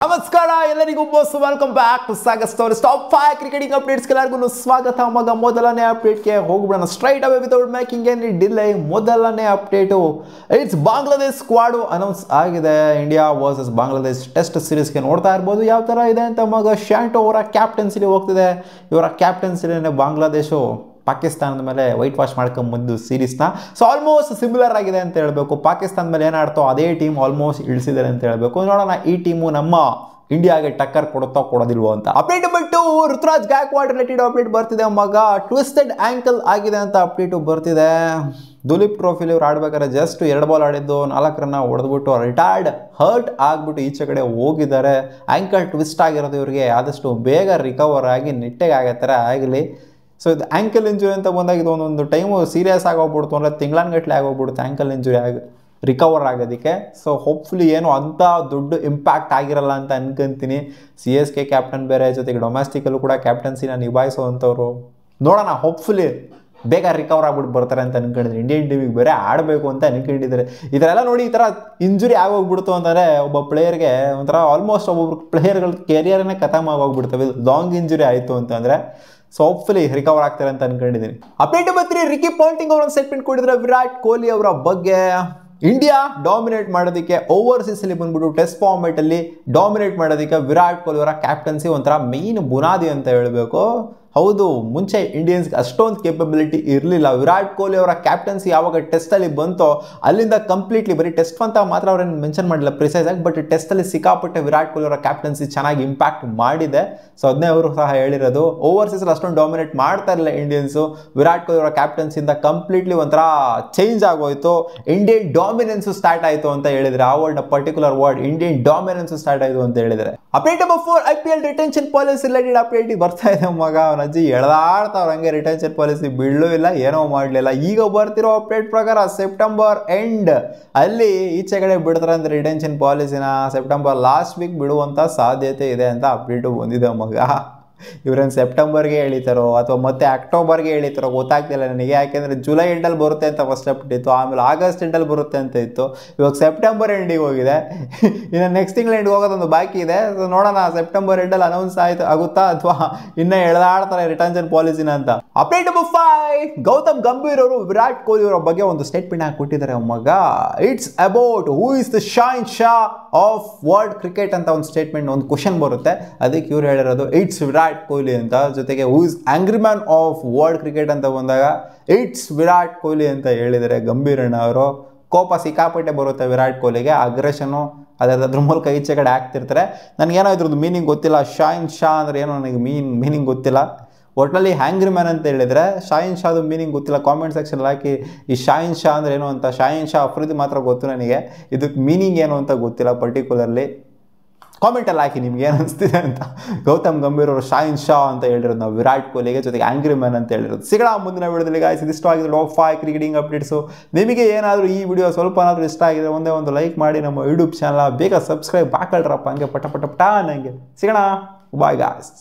ನಮಸ್ಕಾರ ಎಲ್ಲರಿಗೂ boss welcome back to Sagar stories top 5 cricketing updates ಎಲ್ಲರಿಗೂ ಸ್ವಾಗತ. ಮೊದಲನೇ ಅಪ್ಡೇಟ್ಗೆ ಹೋಗ್ಬಿಡೋಣ straight away without making any delay. ಮೊದಲನೇ update it's Bangladesh squad announce ಆಗಿದೆ. ಇಂಡಿಯಾ ವರ್ಸಸ್ ಬಾಂಗ್ಲಾದೇಶ್ ಟೆಸ್ಟ್ ಸೀರೀಸ್ಗೆ ನೋಡ್ತಾ ಇರ್ಬೋದು ಯಾವ ಥರ ಇದೆ ಅಂತ. ಶಾಂಟೋ ಅವರ ಕ್ಯಾಪ್ಟನ್ಸಿಲಿ ಹೋಗ್ತಿದೆ. ಇವರ ಕ್ಯಾಪ್ಟನ್ಸಿಲಿನೇ ಬಾಂಗ್ಲಾದೇಶು ಪಾಕಿಸ್ತಾನದ ಮೇಲೆ ವೈಟ್ ವಾಶ್ ಮಾಡ್ಕೊಂಬಂದು ಸೀರೀಸ್ನ. ಸೊ ಆಲ್ಮೋಸ್ಟ್ ಸಿಮಿಲರ್ ಆಗಿದೆ ಅಂತ ಹೇಳಬೇಕು. ಪಾಕಿಸ್ತಾನದ ಮೇಲೆ ಏನಾಡ್ತೋ ಅದೇ ಟೀಮ್ ಆಲ್ಮೋಸ್ಟ್ ಇಳಿಸಿದ್ದಾರೆ ಅಂತ ಹೇಳಬೇಕು. ನೋಡೋಣ ಈ ಟೀಮು ನಮ್ಮ ಇಂಡಿಯಾಗೆ ಟಕ್ಕರ್ ಕೊಡುತ್ತಾ ಕೊಡೋದಿಲ್ವೋ ಅಂತ. ಅಪ್ಡೇಟ್ ಬಿಟ್ಟು ಋತುರಾಜ್ ಗಾಯಕ್ವಾಡ್ ರಿಲೇಟೆಡ್ ಅಪ್ಡೇಟ್ ಬರ್ತಿದೆ. ಟ್ವಿಸ್ಟೆಡ್ ಆಂಕಲ್ ಆಗಿದೆ ಅಂತ ಅಪ್ಡೇಟು ಬರ್ತಿದೆ. ದುಲೀಪ್ ಟ್ರೋಫಿಲಿ ಇವ್ರು ಆಡ್ಬೇಕಾದ್ರೆ ಜಸ್ಟ್ 2 ಬಾಲ್ ಆಡಿದ್ದು 4 ರನ್ನ ಹೊಡೆದ್ಬಿಟ್ಟು ರಿಟೈರ್ಡ್ ಹರ್ಟ್ ಆಗಿಬಿಟ್ಟು ಈಚೆ ಕಡೆ ಹೋಗಿದ್ದಾರೆ. ಆಂಕಲ್ ಟ್ವಿಸ್ಟ್ ಆಗಿರೋದು ಇವ್ರಿಗೆ ಆದಷ್ಟು ಬೇಗ ರಿಕವರ್ ಆಗಿ ನೆಟ್ಟಗೆ ಆಗೋ ಥರ ಆಗಲಿ. ಸೊ ಇದು ಆ್ಯಂಕಲ್ ಇಂಜುರಿ ಅಂತ ಬಂದಾಗ ಇದು ಒಂದೊಂದು ಟೈಮು ಸೀರಿಯಸ್ ಆಗೋಗ್ಬಿಡ್ತು ಅಂದರೆ ತಿಂಗಳಾನ್ಗಟ್ಲೆ ಆಗೋಗ್ಬಿಡುತ್ತೆ ಆ್ಯಂಕಲ್ ಇಂಜುರಿ ರಿಕವರ್ ಆಗೋದಕ್ಕೆ. ಸೊ ಹೋಪ್ಫುಲಿ ಏನು ಅಂಥ ದೊಡ್ಡ ಇಂಪ್ಯಾಕ್ಟ್ ಆಗಿರಲ್ಲ ಅಂತ ಅನ್ಕೊಂತೀನಿ. CSK ಕ್ಯಾಪ್ಟನ್ ಬೇರೆ, ಜೊತೆಗೆ ಡೊಮೆಸ್ಟಿಕಲ್ಲೂ ಕೂಡ ಕ್ಯಾಪ್ಟನ್ಸಿನ ನಿಭಾಯಿಸುವಂಥವ್ರು. ನೋಡೋಣ, ಹೋಪ್ಫುಲಿ ಬೇಗ ರಿಕವರ್ ಆಗ್ಬಿಟ್ಟು ಬರ್ತಾರೆ ಅಂತ ಅನ್ಕೊಂಡಿದ್ರೆ. ಇಂಡಿಯನ್ ಟೀಮಿಗೆ ಬೇರೆ ಆಡಬೇಕು ಅಂತ ಅನ್ಕೊಂಡಿದ್ದಾರೆ. ಈ ಥರ ಎಲ್ಲ ನೋಡಿ ಈ ಥರ ಇಂಜುರಿ ಆಗೋಗ್ಬಿಡ್ತು ಅಂತಂದರೆ ಒಬ್ಬ ಪ್ಲೇಯರ್ಗೆ ಒಂಥರ ಆಲ್ಮೋಸ್ಟ್ ಒಬ್ಬೊಬ್ರು ಪ್ಲೇಯರ್ಗಳ ಕೆರಿಯರ್ನೇ ಖತಮ್ ಆಗೋಗ್ಬಿಡ್ತವೆ. ಲಾಂಗ್ ಇಂಜುರಿ ಆಯಿತು ಅಂತಂದರೆ. ಸೊ ಹೋಪ್ಫುಲಿ ರಿಕವರ್ ಆಗ್ತಾರೆ ಅಂತ ಅನ್ಕೊಂಡಿದ್ದೀನಿ. ಅಪ್ಡೇಟ್ ಬರ್ತೀರಿ. ರಿಕಿ ಪಾಂಟಿಂಗ್ ಅವರ ಸ್ಟೇಟ್ಮೆಂಟ್ ಕೊಟ್ಟಿದ್ರೆ ವಿರಾಟ್ ಕೊಹ್ಲಿ ಅವರ ಬಗ್ಗೆ. ಇಂಡಿಯಾ ಡಾಮಿನೇಟ್ ಮಾಡೋದಕ್ಕೆ ಓವರ್ಸೀಸಲ್ಲಿ ಬಂದ್ಬಿಟ್ಟು ಟೆಸ್ಟ್ ಫಾರ್ಮೇಟಲ್ಲಿ ಡಾಮಿನೇಟ್ ಮಾಡೋದಕ್ಕೆ ವಿರಾಟ್ ಕೊಹ್ಲಿ ಅವರ ಕ್ಯಾಪ್ಟನ್ಸಿ ಒಂಥರ ಮೇನ್ ಬುನಾದಿ ಅಂತ ಹೇಳಬೇಕು. ಹೌದು, ಮುಂಚೆ ಇಂಡಿಯನ್ಸ್ಗೆ ಅಷ್ಟೊಂದು ಕೇಪಬಿಲಿಟಿ ಇರಲಿಲ್ಲ. ವಿರಾಟ್ ಕೊಹ್ಲಿ ಅವರ ಕ್ಯಾಪ್ಟನ್ಸಿ ಯಾವಾಗ ಟೆಸ್ಟಲ್ಲಿ ಬಂತೋ ಅಲ್ಲಿಂದ ಕಂಪ್ಲೀಟ್ಲಿ ಬರೀ ಟೆಸ್ಟ್ ಅಂತ ಮಾತ್ರ ಅವ್ರೇನು ಮೆನ್ಷನ್ ಮಾಡಿಲ್ಲ ಪ್ರಿಸೈಸ್ ಆಗಿ, ಬಟ್ ಟೆಸ್ಟಲ್ಲಿ ಸಿಕ್ಕಾಪಟ್ಟೆ ವಿರಾಟ್ ಕೊಹ್ಲಿ ಅವರ ಕ್ಯಾಪ್ಟನ್ಸಿ ಚೆನ್ನಾಗಿ ಇಂಪ್ಯಾಕ್ಟ್ ಮಾಡಿದೆ. ಸೊ ಅದನ್ನೇ ಅವರು ಸಹ ಹೇಳಿರೋದು. ಓವರ್ಸೀಸಲ್ಲಿ ಅಷ್ಟೊಂದು ಡಾಮಿನೇಟ್ ಮಾಡ್ತಾ ಇರಲಿಲ್ಲ ಇಂಡಿಯನ್ಸು. ವಿರಾಟ್ ಕೊಹ್ಲಿ ಅವರ ಕ್ಯಾಪ್ಟನ್ಸಿಯಿಂದ ಕಂಪ್ಲೀಟ್ಲಿ ಒಂಥರ ಚೇಂಜ್ ಆಗೋಯ್ತು. ಇಂಡಿಯನ್ ಡಾಮಿನೆನ್ಸು ಸ್ಟಾರ್ಟ್ ಆಯಿತು ಅಂತ ಹೇಳಿದರೆ. ಆ word particular word Indian dominance start ಆಯಿತು ಅಂತ ಹೇಳಿದರೆ. Update number 4 IPL retention policy related update ಬರ್ತಾ ಇದೆ. ಅಜ್ಜಿ ಎಳ್ದಾಡ್ತಾವ್ರು ಹಂಗೆ ರಿಟೆನ್ಷನ್ ಪಾಲಿಸಿ ಬಿಡಲೂ ಇಲ್ಲ, ಏನೋ ಮಾಡಲಿಲ್ಲ. ಈಗ ಬರ್ತಿರೋ ಅಪ್ಡೇಟ್ ಪ್ರಕಾರ ಸೆಪ್ಟೆಂಬರ್ ಎಂಡ್ ಅಲ್ಲಿ ಈಚೆ ಕಡೆ ಬಿಡ್ತಾರೆ ಅಂದರೆ ರಿಟೆನ್ಷನ್ ಪಾಲಿಸಿನ ಸೆಪ್ಟೆಂಬರ್ ಲಾಸ್ಟ್ ವೀಕ್ ಬಿಡುವಂಥ ಸಾಧ್ಯತೆ ಇದೆ ಅಂತ ಅಪ್ಡೇಟು ಬಂದಿದೆ. ಇವರೇನು ಸೆಪ್ಟೆಂಬರ್ಗೆ ಎಳಿತಾರೋ ಅಥವಾ ಮತ್ತೆ ಅಕ್ಟೋಬರ್ಗೆ ಎಳಿತಾರೋ ಗೊತ್ತಾಗ್ತಿಲ್ಲ ನನಗೆ. ಯಾಕೆಂದರೆ ಜುಲೈ ಎಂಡಲ್ಲಿ ಬರುತ್ತೆ ಅಂತ ಫಸ್ಟ್ ಅಪ್ಡೇಟ್ ಇತ್ತು, ಆಮೇಲೆ ಆಗಸ್ಟ್ ಎಂಡಲ್ಲಿ ಬರುತ್ತೆ ಅಂತ ಇತ್ತು. ಇವಾಗ ಸೆಪ್ಟೆಂಬರ್ ಎಂಡಿಗೆ ಹೋಗಿದೆ. ಇನ್ನು ನೆಕ್ಸ್ಟ್ ತಿಂಗಳು ಎಂಡಿಗೆ ಹೋಗೋದೊಂದು ಬಾಕಿ ಇದೆ. ಸೊ ನೋಡೋಣ ಸೆಪ್ಟೆಂಬರ್ ಎಂಡಲ್ಲಿ ಅನೌನ್ಸ್ ಆಗುತ್ತಾ ಅಥವಾ ಇನ್ನೂ ಎಳೆದಾಡ್ತಾರೆ ರಿಟೆನ್ಷನ್ ಪಾಲಿಸಿನ ಅಂತ. ಅಪ್ಡೇಟ್ ನಂಬರ್ 5 ಗೌತಮ್ ಗಂಭೀರ್ ಅವರು ವಿರಾಟ್ ಕೊಹ್ಲಿ ಅವರ ಬಗ್ಗೆ ಒಂದು ಸ್ಟೇಟ್ಮೆಂಟ್ ಹಾಕಿಕೊಟ್ಟಿದ್ದಾರೆ. It's about who is the Shahenshah of world cricket ಅಂತ ಒಂದು ಸ್ಟೇಟ್ಮೆಂಟ್, ಒಂದು ಕ್ವಶನ್ ಬರುತ್ತೆ. ಅದಕ್ಕೆ ಇವ್ರು ಹೇಳಿರೋದು ಇಟ್ಸ್ ವಿರಾಟ್ ಕೊಹ್ಲಿ ಅಂತ. ಜೊತೆಗೆ who is angry man of world cricket ಅಂತ ಬಂದಾಗ ಇಟ್ಸ್ ವಿರಾಟ್ ಕೊಹ್ಲಿ ಅಂತ ಹೇಳಿದರೆ ಗಂಭೀರಣ್ಣ ಅವರು. ಕೋಪ ಸಿಕ್ಕಾಪಟ್ಟೆ ಬರುತ್ತೆ ವಿರಾಟ್ ಕೊಹ್ಲಿಗೆ, ಅಗ್ರೆಷನು ಅದ್ರ ಮೂಲಕ ಈಚೆ ಕಡೆ ಆಗ್ತಿರ್ತಾರೆ. ನನಗೇನೋ ಇದ್ರದ್ದು ಮೀನಿಂಗ್ ಗೊತ್ತಿಲ್ಲ. ಶೈನ್ ಶಾ ಅಂದರೆ ಏನೋ ನನಗೆ ಮೀನಿಂಗ್ ಗೊತ್ತಿಲ್ಲ. ಒಟ್ಟಿನಲ್ಲಿ ಹ್ಯಾಂಗ್ರಿ ಮ್ಯಾನ್ ಅಂತ ಹೇಳಿದರೆ ಶಾಹಿನ್ ಶಾದು ಮೀನಿಂಗ್ ಗೊತ್ತಿಲ್ಲ. ಕಾಮೆಂಟ್ ಸೆಕ್ಷನ್ ಹಾಕಿ ಈ ಶಾಹಿನ್ ಶಾ ಅಂದರೆ ಏನು ಅಂತ. ಶಾಹಿನ್ ಶಾ ಅಫ್ರಿದಿ ಮಾತ್ರ ಗೊತ್ತು ನನಗೆ, ಇದಕ್ಕೆ ಮೀನಿಂಗ್ ಏನು ಅಂತ ಗೊತ್ತಿಲ್ಲ ಪರ್ಟಿಕ್ಯುಲರ್ಲಿ. ಕಾಮೆಂಟಲ್ಲಿ ಹಾಕಿ ನಿಮ್ಗೆ ಏನು ಅನಿಸ್ತಿದೆ ಅಂತ. ಗೌತಮ್ ಗಂಭೀರ್ ಅವರು ಶಾಹಿನ್ ಶಾ ಅಂತ ಹೇಳಿರೋದು ನಾವು ವಿರಾಟ್ ಕೊಹ್ಲಿಗೆ, ಜೊತೆಗೆ ಆಂಗ್ರಿ ಮ್ಯಾನ್ ಅಂತ ಹೇಳಿರೋದು. ಸಿಗೋಣ ಮುಂದಿನ ವಿಡಿಯೋದಲ್ಲಿ ಗಾಯ್ಸ್. ಇದಿಷ್ಟವಾಗಿದ್ರೆ ಟಾಪ್ 5 ಕ್ರಿಕೆಟಿಂಗ್ ಅಪ್ಡೇಟ್ಸು. ನಿಮಗೆ ಏನಾದರೂ ಈ ವಿಡಿಯೋ ಸ್ವಲ್ಪ ಏನಾದರೂ ಇಷ್ಟ ಆಗಿದೆ ಒಂದೇ ಒಂದು ಲೈಕ್ ಮಾಡಿ. ನಮ್ಮ ಯೂಟ್ಯೂಬ್ ಚಾನಲ್ ಬೇಗ ಸಬ್ಸ್ಕ್ರೈಬ್ ಹಾಕೊಳ್ರಪ್ಪ, ಹಂಗೆ ಪಟ ಪಟ ಪಟ ನನಗೆ. ಸಿಗೋಣ, ಬಾಯ್ ಗಾಯ್ಸ್.